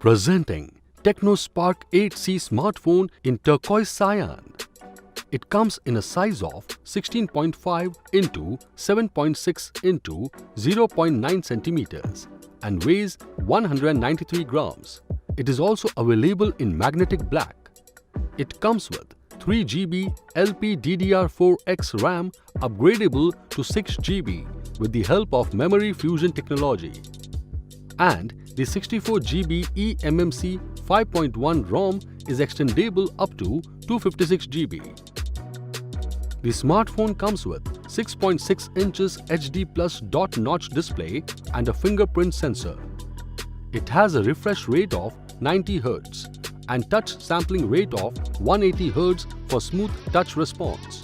Presenting Tecno Spark 8C smartphone in Turquoise Cyan. It comes in a size of 16.5 into 7.6 into 0.9 centimeters and weighs 193 grams. It is also available in magnetic black. It comes with 3 GB LPDDR4X RAM upgradable to 6 GB with the help of memory fusion technology. And the 64 GB eMMC 5.1 ROM is extendable up to 256 GB. The smartphone comes with 6.6 inches HD plus dot notch display and a fingerprint sensor. It has a refresh rate of 90 Hz and touch sampling rate of 180 Hz for smooth touch response.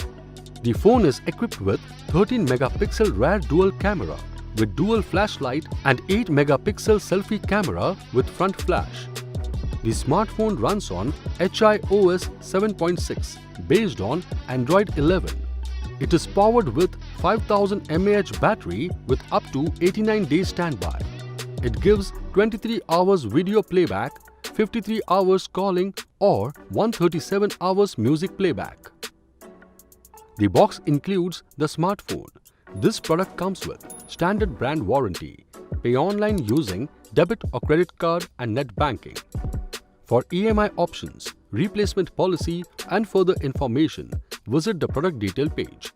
The phone is equipped with 13 megapixel rear dual camera with dual flashlight and 8 megapixel selfie camera with front flash. The smartphone runs on HiOS 7.6 based on Android 11. It is powered with 5000 mAh battery with up to 89 days standby. It gives 23 hours video playback, 53 hours calling or 137 hours music playback. The box includes the smartphone. This product comes with standard brand warranty. Pay online using debit or credit card and net banking. For EMI options, replacement policy and further information, visit the product detail page.